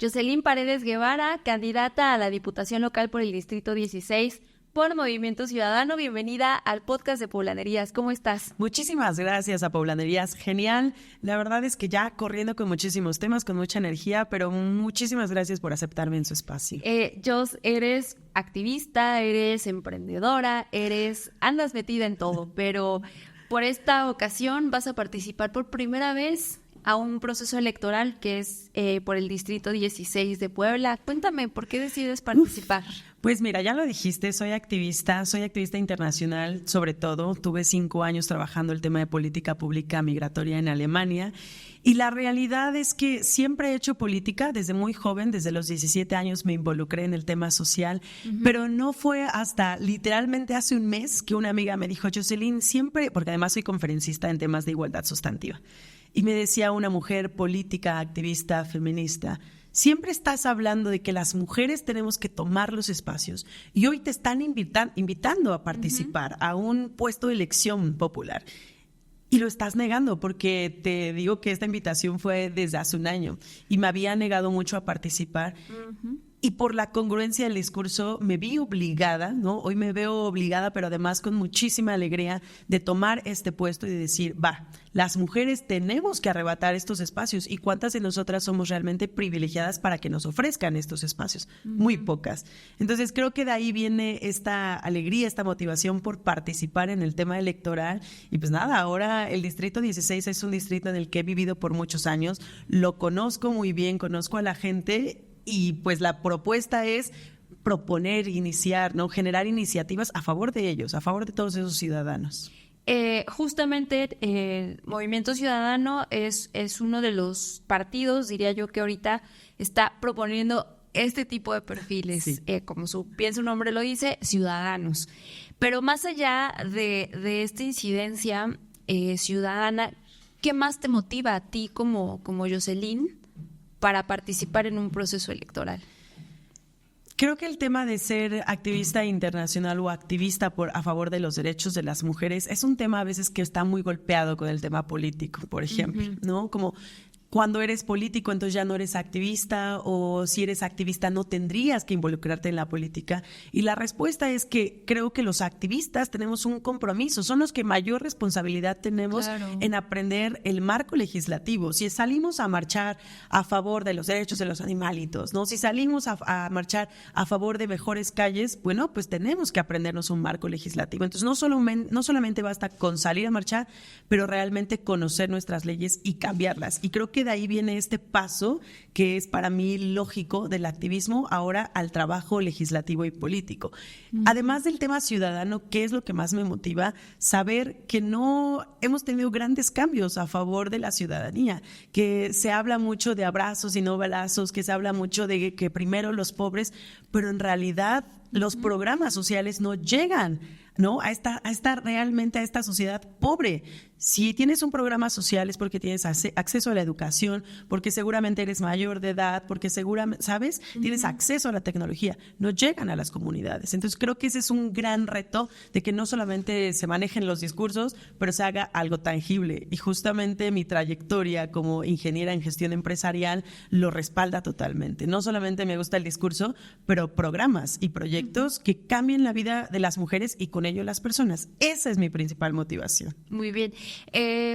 Jocelyn Paredes Guevara, candidata a la Diputación Local por el Distrito 16 por Movimiento Ciudadano. Bienvenida al podcast de Poblanerías. ¿Cómo estás? Muchísimas gracias a Poblanerías. Genial. La verdad es que ya corriendo con muchísimos temas, con mucha energía, pero muchísimas gracias por aceptarme en su espacio. Jos, eres activista, eres emprendedora, andas metida en todo, pero por esta ocasión vas a participar por primera vez a un proceso electoral que es por el Distrito 16 de Puebla. Cuéntame, ¿por qué decides participar? Pues mira, ya lo dijiste, soy activista internacional, sobre todo. Tuve 5 años trabajando el tema de política pública migratoria en Alemania. Y la realidad es que siempre he hecho política desde muy joven, desde los 17 años me involucré en el tema social, pero no fue hasta literalmente hace un mes que una amiga me dijo, Jocelyn, siempre, porque además soy conferencista en temas de igualdad sustantiva, y me decía una mujer política, activista, feminista, siempre estás hablando de que las mujeres tenemos que tomar los espacios y hoy te están invitando a participar a un puesto de elección popular. Y lo estás negando porque te digo que esta invitación fue desde hace un año y me había negado mucho a participar. Y por la congruencia del discurso me vi obligada, ¿no? Hoy me veo obligada, pero además con muchísima alegría de tomar este puesto y de decir, las mujeres tenemos que arrebatar estos espacios. ¿Y cuántas de nosotras somos realmente privilegiadas para que nos ofrezcan estos espacios? Muy pocas. Entonces creo que de ahí viene esta alegría, esta motivación por participar en el tema electoral. Y pues nada, ahora el Distrito 16 es un distrito en el que he vivido por muchos años, lo conozco muy bien, conozco a la gente. Y pues la propuesta es proponer, iniciar, ¿no? Generar iniciativas a favor de ellos, a favor de todos esos ciudadanos. Justamente Movimiento Ciudadano es uno de los partidos, diría yo, que ahorita está proponiendo este tipo de perfiles, sí. Como bien su nombre lo dice, ciudadanos. Pero más allá de esta incidencia ciudadana, ¿qué más te motiva a ti como Jocelyn para participar en un proceso electoral? Creo que el tema de ser activista internacional o activista a favor de los derechos de las mujeres es un tema a veces que está muy golpeado con el tema político, por ejemplo, ¿no? Como cuando eres político, entonces ya no eres activista, o si eres activista no tendrías que involucrarte en la política. Y la respuesta es que creo que los activistas tenemos un compromiso, son los que mayor responsabilidad tenemos en aprender el marco legislativo. Si salimos a marchar a favor de los derechos de los animalitos, ¿no? Si salimos a marchar a favor de mejores calles, bueno, pues tenemos que aprendernos un marco legislativo. Entonces no solamente basta con salir a marchar, pero realmente conocer nuestras leyes y cambiarlas. Y creo que de ahí viene este paso que es para mí lógico del activismo ahora al trabajo legislativo y político. Además del tema ciudadano, ¿qué es lo que más me motiva? Saber que no hemos tenido grandes cambios a favor de la ciudadanía, que se habla mucho de abrazos y no balazos, que se habla mucho de que primero los pobres, pero en realidad los programas sociales no llegan, ¿no? Realmente a esta sociedad pobre. Si tienes un programa social es porque tienes acceso a la educación, porque seguramente eres mayor de edad, porque seguramente, ¿sabes? Tienes acceso a la tecnología. No llegan a las comunidades. Entonces creo que ese es un gran reto de que no solamente se manejen los discursos, pero se haga algo tangible. Y justamente mi trayectoria como ingeniera en gestión empresarial lo respalda totalmente. No solamente me gusta el discurso, pero programas y proyectos que cambien la vida de las mujeres y con ello las personas. Esa es mi principal motivación. Muy bien.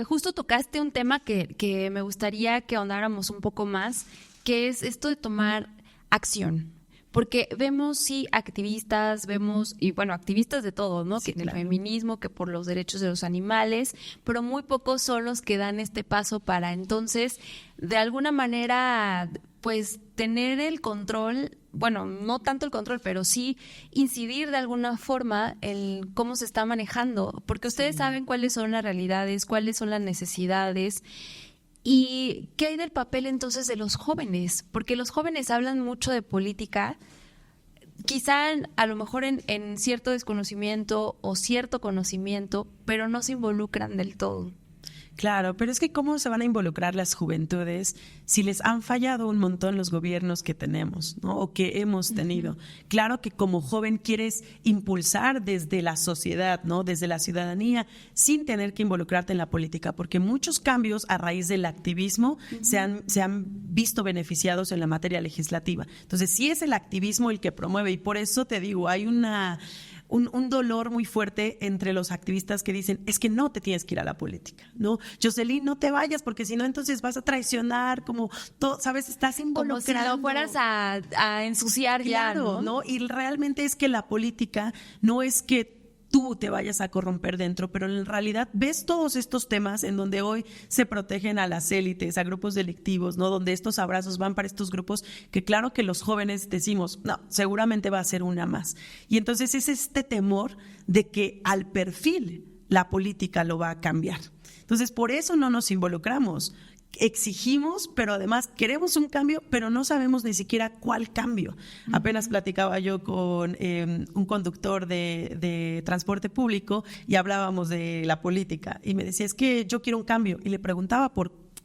Justo tocaste un tema que me gustaría que ahondáramos un poco más, que es esto de tomar acción. Porque vemos, sí, activistas, activistas de todo, ¿no? Sí, que en el feminismo, que por los derechos de los animales, pero muy pocos son los que dan este paso para entonces, de alguna manera, pues, tener el control, bueno, no tanto el control, pero sí incidir de alguna forma en cómo se está manejando, porque ustedes saben cuáles son las realidades, cuáles son las necesidades. ¿Y qué hay del papel entonces de los jóvenes? Porque los jóvenes hablan mucho de política, quizá a lo mejor en cierto desconocimiento o cierto conocimiento, pero no se involucran del todo. Claro, pero es que ¿cómo se van a involucrar las juventudes si les han fallado un montón los gobiernos que tenemos, ¿no? O que hemos tenido? Claro que como joven quieres impulsar desde la sociedad, ¿no? Desde la ciudadanía, sin tener que involucrarte en la política, porque muchos cambios a raíz del activismo se han visto beneficiados en la materia legislativa. Entonces, sí es el activismo el que promueve, y por eso te digo, hay un dolor muy fuerte entre los activistas que dicen, es que no te tienes que ir a la política, ¿no? Jocelyn, no te vayas, porque si no, entonces vas a traicionar, como todo, ¿sabes? Estás involucrado. Como si lo fueras a ensuciar, claro, ya, ¿no? Y realmente es que la política no es que tú te vayas a corromper dentro, pero en realidad ves todos estos temas en donde hoy se protegen a las élites, a grupos delictivos, ¿no? Donde estos abrazos van para estos grupos que claro que los jóvenes decimos, no, seguramente va a ser una más. Y entonces es este temor de que al perfil la política lo va a cambiar. Entonces por eso no nos involucramos. Exigimos, pero además queremos un cambio, pero no sabemos ni siquiera cuál cambio. Apenas platicaba yo con un conductor de transporte público y hablábamos de la política y me decía, es que yo quiero un cambio, y le preguntaba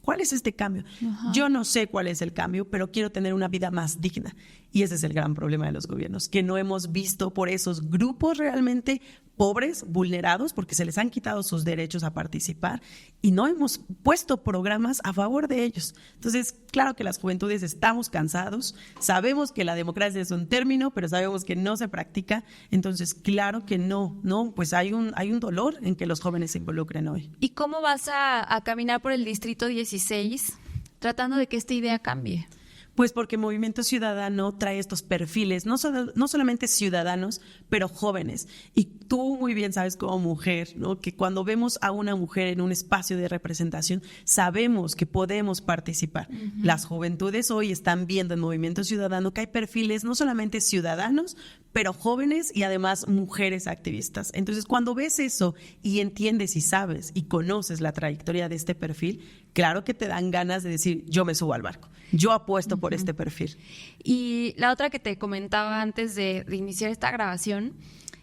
¿cuál es este cambio? Yo no sé cuál es el cambio, pero quiero tener una vida más digna. Y ese es el gran problema de los gobiernos, que no hemos visto por esos grupos realmente pobres, vulnerados, porque se les han quitado sus derechos a participar, y no hemos puesto programas a favor de ellos. Entonces, claro que las juventudes estamos cansados, sabemos que la democracia es un término, pero sabemos que no se practica. Entonces, claro que no, pues hay un dolor en que los jóvenes se involucren hoy. ¿Y cómo vas a caminar por el Distrito 16 tratando de que esta idea cambie? Pues porque Movimiento Ciudadano trae estos perfiles, no solamente ciudadanos, pero jóvenes. Y tú muy bien sabes como mujer, ¿no? Que cuando vemos a una mujer en un espacio de representación, sabemos que podemos participar. Las juventudes hoy están viendo en Movimiento Ciudadano que hay perfiles no solamente ciudadanos, pero jóvenes y además mujeres activistas. Entonces, cuando ves eso y entiendes y sabes y conoces la trayectoria de este perfil, claro que te dan ganas de decir, yo me subo al barco, yo apuesto por este perfil. Y la otra que te comentaba antes de iniciar esta grabación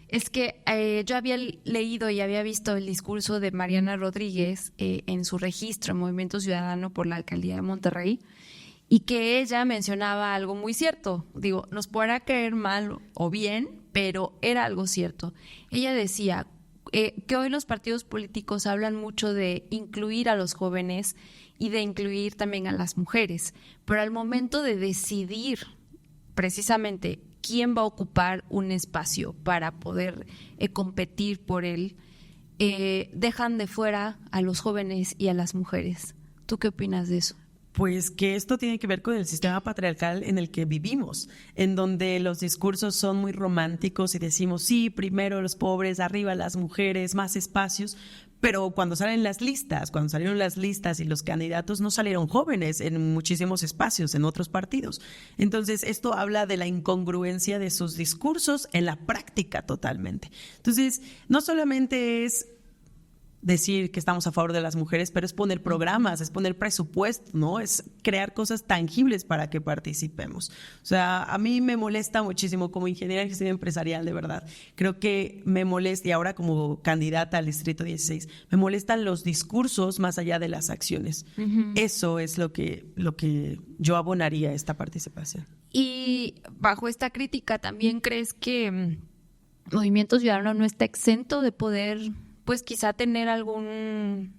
es que yo había leído y había visto el discurso de Mariana Rodríguez en su registro en Movimiento Ciudadano por la Alcaldía de Monterrey, y que ella mencionaba algo muy cierto. Digo, nos podrá caer mal o bien, pero era algo cierto. Ella decía que hoy los partidos políticos hablan mucho de incluir a los jóvenes y de incluir también a las mujeres, pero al momento de decidir precisamente quién va a ocupar un espacio para poder competir por él, dejan de fuera a los jóvenes y a las mujeres. ¿Tú qué opinas de eso? Pues que esto tiene que ver con el sistema patriarcal en el que vivimos, en donde los discursos son muy románticos y decimos, sí, primero los pobres, arriba las mujeres, más espacios, pero cuando salieron las listas y los candidatos no salieron jóvenes en muchísimos espacios, en otros partidos. Entonces, esto habla de la incongruencia de sus discursos en la práctica totalmente. Entonces, no solamente es decir que estamos a favor de las mujeres, pero es poner programas, es poner presupuesto, ¿no? Es crear cosas tangibles para que participemos. O sea, a mí me molesta muchísimo como ingeniera en gestión empresarial, de verdad. Creo que me molesta, y ahora como candidata al Distrito 16, me molestan los discursos más allá de las acciones. Eso es lo que yo abonaría a esta participación. Y bajo esta crítica, ¿también crees que Movimiento Ciudadano no está exento de poder, pues quizá tener algún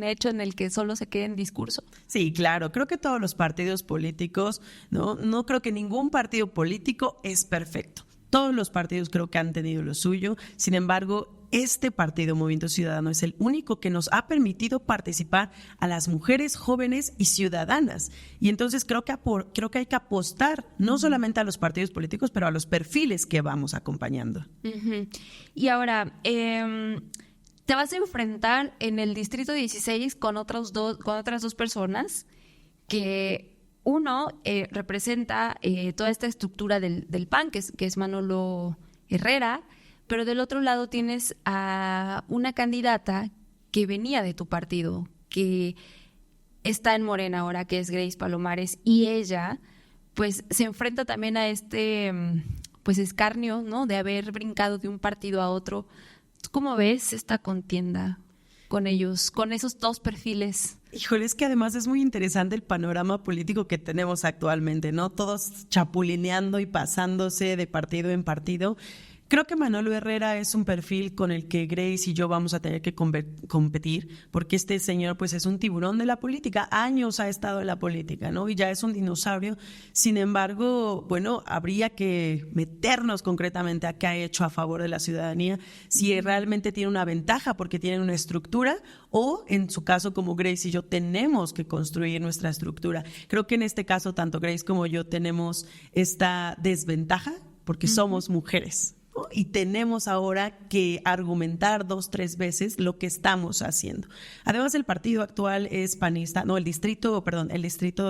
hecho en el que solo se quede en discurso? Sí, claro. Creo que todos los partidos políticos, no creo que ningún partido político es perfecto. Todos los partidos creo que han tenido lo suyo. Sin embargo, este partido, Movimiento Ciudadano, es el único que nos ha permitido participar a las mujeres jóvenes y ciudadanas. Y entonces creo que hay que apostar no solamente a los partidos políticos, pero a los perfiles que vamos acompañando. Y ahora, te vas a enfrentar en el Distrito 16 con otras dos personas que uno representa toda esta estructura del PAN, que es Manolo Herrera, pero del otro lado tienes a una candidata que venía de tu partido, que está en Morena ahora, que es Grace Palomares, y ella pues se enfrenta también a este pues escarnio, ¿no?, de haber brincado de un partido a otro. ¿Tú cómo ves esta contienda? con ellos, con esos dos perfiles? Híjole, es que además es muy interesante el panorama político que tenemos actualmente, ¿no? Todos chapulineando y pasándose de partido en partido. Creo que Manolo Herrera es un perfil con el que Grace y yo vamos a tener que competir, porque este señor pues es un tiburón de la política, años ha estado en la política, ¿no? Y ya es un dinosaurio. Sin embargo, bueno, habría que meternos concretamente a qué ha hecho a favor de la ciudadanía, si realmente tiene una ventaja porque tiene una estructura, o en su caso como Grace y yo tenemos que construir nuestra estructura. Creo que en este caso tanto Grace como yo tenemos esta desventaja porque somos mujeres. Y tenemos ahora que argumentar 2, 3 veces lo que estamos haciendo. Además, el partido actual es panista, el distrito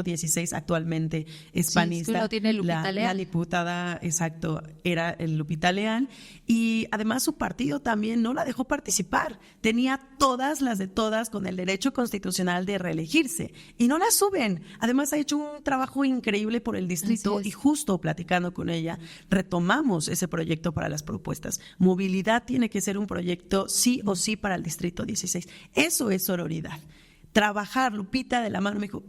16 actualmente es panista. Sí, lo tiene Lupita Leal. La diputada, exacto, era el Lupita Leal. Y además su partido también no la dejó participar. Tenía todas las de todas con el derecho constitucional de reelegirse. Y no la suben. Además, ha hecho un trabajo increíble por el distrito y justo platicando con ella, retomamos ese proyecto para las propuestas. Movilidad tiene que ser un proyecto sí o sí para el distrito 16. Eso es sororidad. Trabajar, Lupita de la mano me dijo,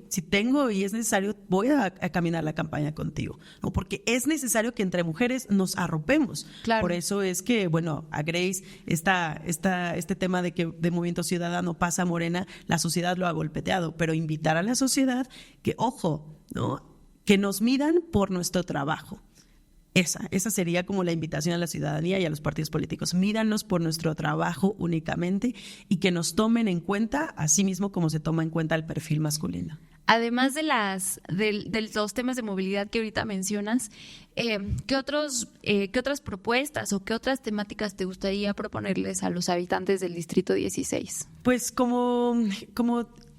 si tengo y es necesario, voy a caminar la campaña contigo, ¿no? Porque es necesario que entre mujeres nos arropemos. Claro. Por eso es que, a Grace este tema de Movimiento Ciudadano pasa a Morena, la sociedad lo ha golpeteado, pero invitar a la sociedad que, ojo, ¿no? Que nos midan por nuestro trabajo. Esa sería como la invitación a la ciudadanía y a los partidos políticos. Míranos por nuestro trabajo únicamente y que nos tomen en cuenta, así mismo como se toma en cuenta el perfil masculino. Además de los temas de movilidad que ahorita mencionas, ¿qué otras propuestas o qué otras temáticas te gustaría proponerles a los habitantes del Distrito 16? Pues como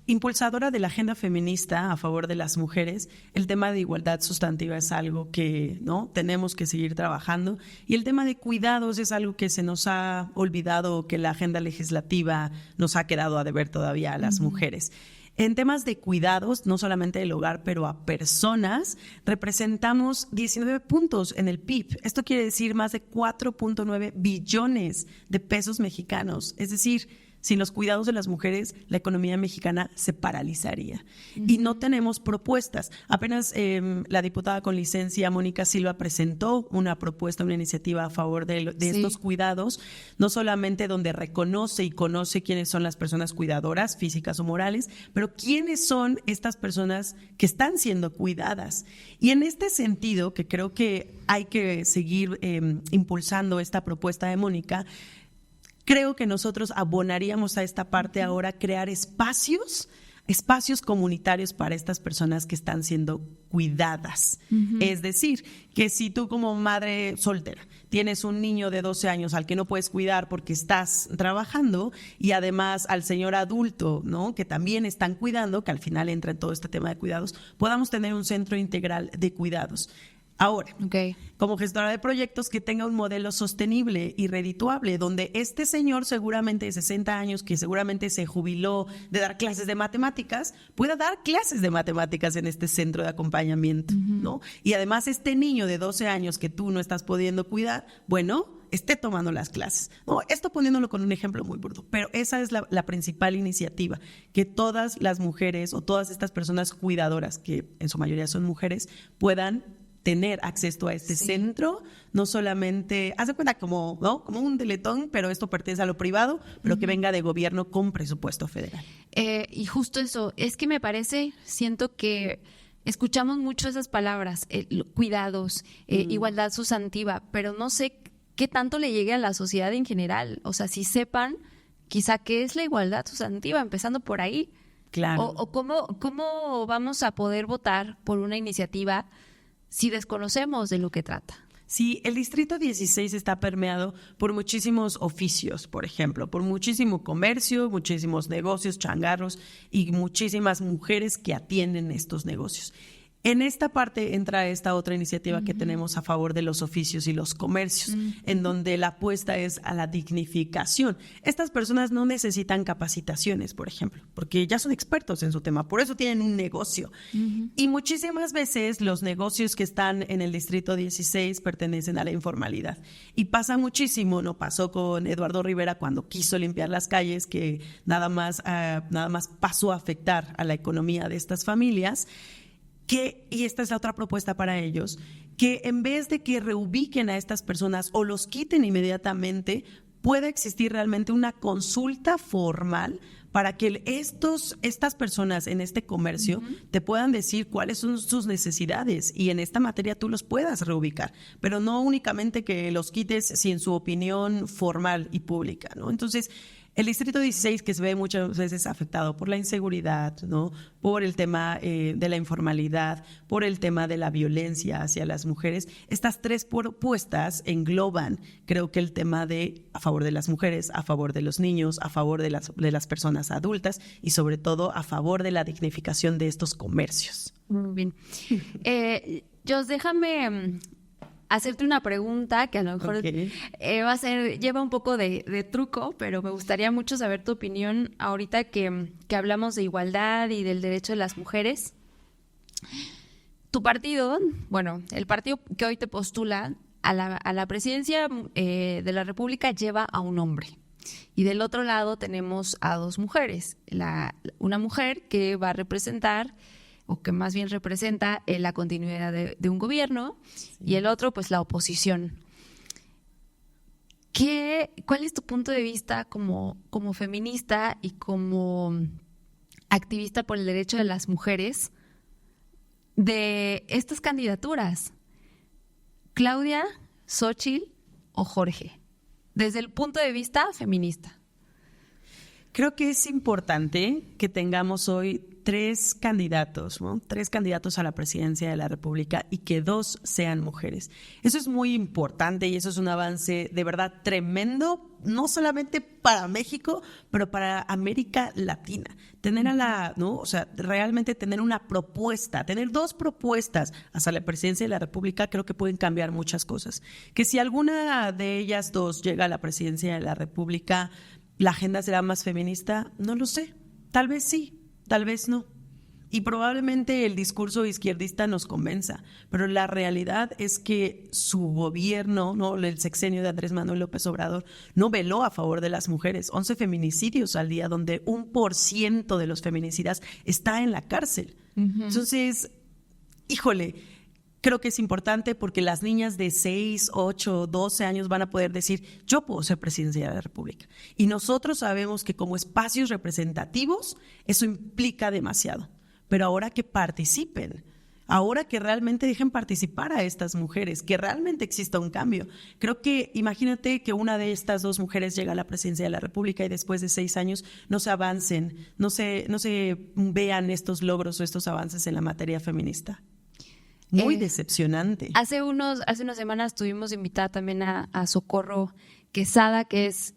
impulsadora de la agenda feminista a favor de las mujeres, el tema de igualdad sustantiva es algo que tenemos que seguir trabajando, y el tema de cuidados es algo que se nos ha olvidado, que la agenda legislativa nos ha quedado a deber todavía a las mujeres. En temas de cuidados, no solamente del hogar, pero a personas, representamos 19 puntos en el PIB. Esto quiere decir más de 4.9 billones de pesos mexicanos. Es decir, sin los cuidados de las mujeres, la economía mexicana se paralizaría. Y no tenemos propuestas. Apenas la diputada con licencia, Mónica Silva, presentó una propuesta, una iniciativa a favor de estos cuidados, no solamente donde reconoce y conoce quiénes son las personas cuidadoras, físicas o morales, pero quiénes son estas personas que están siendo cuidadas. Y en este sentido, que creo que hay que seguir impulsando esta propuesta de Mónica, creo que nosotros abonaríamos a esta parte ahora, crear espacios comunitarios para estas personas que están siendo cuidadas. Es decir, que si tú como madre soltera tienes un niño de 12 años al que no puedes cuidar porque estás trabajando, y además al señor adulto, ¿no?, que también están cuidando, que al final entra en todo este tema de cuidados, podamos tener un centro integral de cuidados. Ahora, como gestora de proyectos, que tenga un modelo sostenible y redituable, donde este señor seguramente de 60 años, que seguramente se jubiló de dar clases de matemáticas, pueda dar clases de matemáticas en este centro de acompañamiento, ¿no? Y además este niño de 12 años que tú no estás pudiendo cuidar, esté tomando las clases. No, esto poniéndolo con un ejemplo muy burdo, pero esa es la principal iniciativa, que todas las mujeres o todas estas personas cuidadoras, que en su mayoría son mujeres, puedan tener acceso a este centro, no solamente, haz de cuenta como un teletón, pero esto pertenece a lo privado, pero que venga de gobierno con presupuesto federal. Y justo eso, es que siento que escuchamos mucho esas palabras, cuidados, igualdad sustantiva, pero no sé qué tanto le llegue a la sociedad en general. O sea, si sepan quizá qué es la igualdad sustantiva, empezando por ahí. Claro. O cómo vamos a poder votar por una iniciativa si desconocemos de lo que trata. Sí, el Distrito 16 está permeado por muchísimos oficios, por ejemplo, por muchísimo comercio, muchísimos negocios, changarros y muchísimas mujeres que atienden estos negocios. En esta parte entra esta otra iniciativa que tenemos a favor de los oficios y los comercios, en donde la apuesta es a la dignificación. Estas personas no necesitan capacitaciones, por ejemplo, porque ya son expertos en su tema, por eso tienen un negocio. Y muchísimas veces los negocios que están en el Distrito 16 pertenecen a la informalidad. Y pasa muchísimo, ¿no? Pasó con Eduardo Rivera cuando quiso limpiar las calles, que nada más pasó a afectar a la economía de estas familias. Y esta es la otra propuesta para ellos, que en vez de que reubiquen a estas personas o los quiten inmediatamente, pueda existir realmente una consulta formal para que estas personas en este comercio te puedan decir cuáles son sus necesidades y en esta materia tú los puedas reubicar, pero no únicamente que los quites sin su opinión formal y pública, ¿no? Entonces, el Distrito 16, que se ve muchas veces afectado por la inseguridad, ¿no? Por el tema de la informalidad, por el tema de la violencia hacia las mujeres, estas tres propuestas engloban, creo que el tema de a favor de las mujeres, a favor de los niños, a favor de las personas adultas y sobre todo a favor de la dignificación de estos comercios. Muy bien. Jos, déjame hacerte una pregunta que a lo mejor lleva un poco de truco, pero me gustaría mucho saber tu opinión ahorita que hablamos de igualdad y del derecho de las mujeres. Tu partido, bueno, el partido que hoy te postula a la presidencia de la República lleva a un hombre. Y del otro lado tenemos a dos mujeres. Una mujer que va a representar o que más bien representa la continuidad de un gobierno, y el otro, pues, la oposición. ¿Cuál es tu punto de vista como feminista y como activista por el derecho de las mujeres de estas candidaturas? ¿Claudia, Xóchitl o Jorge? Desde el punto de vista feminista. Creo que es importante que tengamos hoy tres candidatos, ¿no? 3 candidatos a la presidencia de la República y que 2 sean mujeres. Eso es muy importante y eso es un avance de verdad tremendo, no solamente para México, pero para América Latina. Tener ¿no? O sea, realmente tener una propuesta, tener 2 propuestas hacia la presidencia de la República, creo que pueden cambiar muchas cosas. Que si alguna de ellas 2 llega a la presidencia de la República, ¿la agenda será más feminista? No lo sé. Tal vez sí, tal vez no. Y probablemente el discurso izquierdista nos convenza, pero la realidad es que su gobierno, ¿no? El sexenio de Andrés Manuel López Obrador, no veló a favor de las mujeres. 11 feminicidios al día, donde 1% de los feminicidas está en la cárcel. Entonces, híjole, creo que es importante porque las niñas de 6, 8, 12 años van a poder decir, yo puedo ser presidenta de la República. Y nosotros sabemos que como espacios representativos, eso implica demasiado. Pero ahora que participen, ahora que realmente dejen participar a estas mujeres, que realmente exista un cambio. Creo que, imagínate que una de estas 2 mujeres llega a la presidencia de la República y después de 6 años no se avancen, no se vean estos logros o estos avances en la materia feminista. Muy decepcionante. Hace unas semanas tuvimos invitada también a Socorro Quesada, que es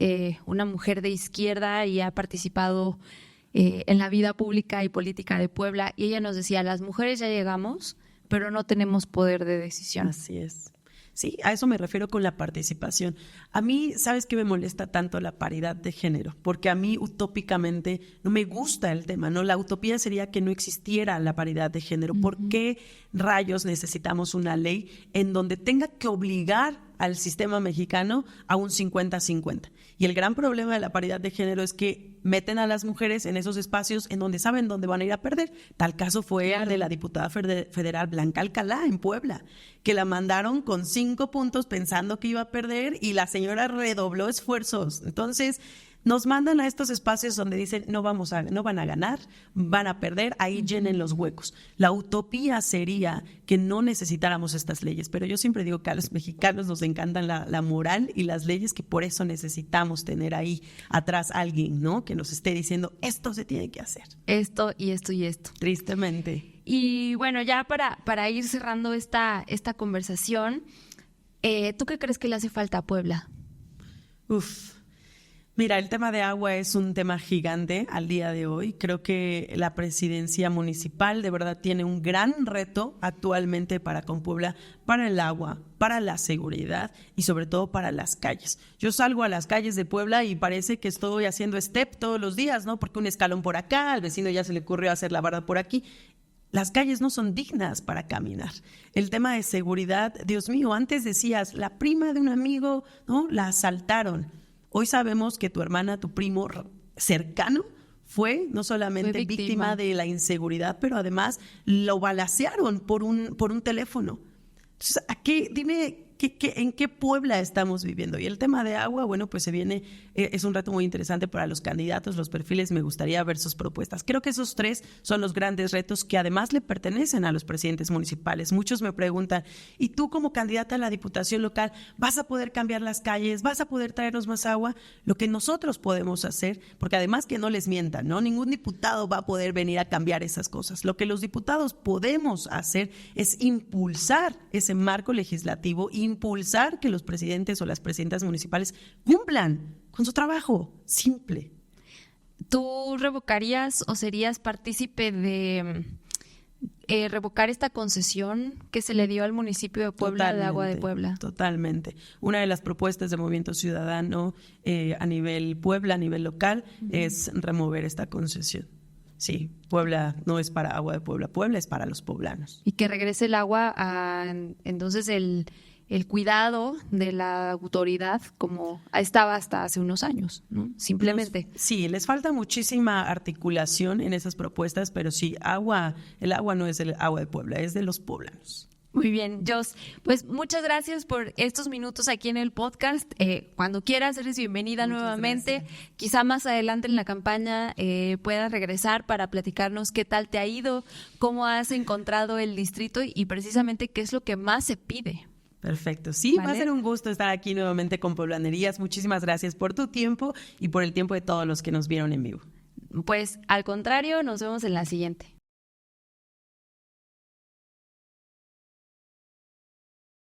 una mujer de izquierda y ha participado en la vida pública y política de Puebla, y ella nos decía, las mujeres ya llegamos, pero no tenemos poder de decisión. Así es. Sí, a eso me refiero con la participación. A mí, ¿sabes qué me molesta tanto la paridad de género? Porque a mí utópicamente no me gusta el tema, ¿no? La utopía sería que no existiera la paridad de género. ¿Por qué rayos necesitamos una ley en donde tenga que obligar al sistema mexicano a un 50-50? Y el gran problema de la paridad de género es que meten a las mujeres en esos espacios en donde saben dónde van a ir a perder. Tal caso fue el de la diputada federal Blanca Alcalá en Puebla, que la mandaron con 5 puntos pensando que iba a perder y la señora redobló esfuerzos. Entonces, nos mandan a estos espacios donde dicen no van a ganar, van a perder, ahí llenen los huecos. La utopía sería que no necesitáramos estas leyes, pero yo siempre digo que a los mexicanos nos encantan la moral y las leyes, que por eso necesitamos tener ahí atrás a alguien, ¿no? Que nos esté diciendo esto se tiene que hacer. Esto y esto y esto. Tristemente. Y bueno, ya para ir cerrando esta conversación, ¿tú qué crees que le hace falta a Puebla? Mira, el tema de agua es un tema gigante al día de hoy. Creo que la presidencia municipal de verdad tiene un gran reto actualmente para con Puebla, para el agua, para la seguridad y sobre todo para las calles. Yo salgo a las calles de Puebla y parece que estoy haciendo step todos los días, ¿no? Porque un escalón por acá, al vecino ya se le ocurrió hacer la barda por aquí. Las calles no son dignas para caminar. El tema de seguridad, Dios mío, antes decías, la prima de un amigo, ¿no? La asaltaron. Hoy sabemos que tu hermana, tu primo cercano, fue no solamente víctima de la inseguridad, pero además lo balacearon por un teléfono. Entonces, dime, ¿en qué Puebla estamos viviendo? Y el tema de agua, bueno, pues se viene, es un reto muy interesante para los candidatos, los perfiles, me gustaría ver sus propuestas. Creo que esos 3 son los grandes retos que además le pertenecen a los presidentes municipales. Muchos me preguntan, ¿y tú como candidata a la diputación local vas a poder cambiar las calles? ¿Vas a poder traernos más agua? Lo que nosotros podemos hacer, porque además que no les mientan, ¿no? Ningún diputado va a poder venir a cambiar esas cosas. Lo que los diputados podemos hacer es impulsar ese marco legislativo, impulsar que los presidentes o las presidentas municipales cumplan con su trabajo simple. ¿Tú revocarías o serías partícipe de revocar esta concesión que se le dio al municipio de Puebla de agua de Puebla? Totalmente. Una de las propuestas de Movimiento Ciudadano a nivel Puebla, a nivel local, es remover esta concesión. Sí, Puebla no es para agua de Puebla, Puebla es para los poblanos. Y que regrese el agua entonces el cuidado de la autoridad como estaba hasta hace unos años, ¿no? Simplemente. Sí, les falta muchísima articulación en esas propuestas, pero sí, el agua no es el agua de Puebla, es de los poblanos. Muy bien, Jos. Pues muchas gracias por estos minutos aquí en el podcast. Cuando quieras, eres bienvenida nuevamente. Gracias. Quizá más adelante en la campaña puedas regresar para platicarnos qué tal te ha ido, cómo has encontrado el distrito y precisamente qué es lo que más se pide. Perfecto. Sí, ¿Vale? Va a ser un gusto estar aquí nuevamente con Poblanerías. Muchísimas gracias por tu tiempo y por el tiempo de todos los que nos vieron en vivo. Pues al contrario, nos vemos en la siguiente.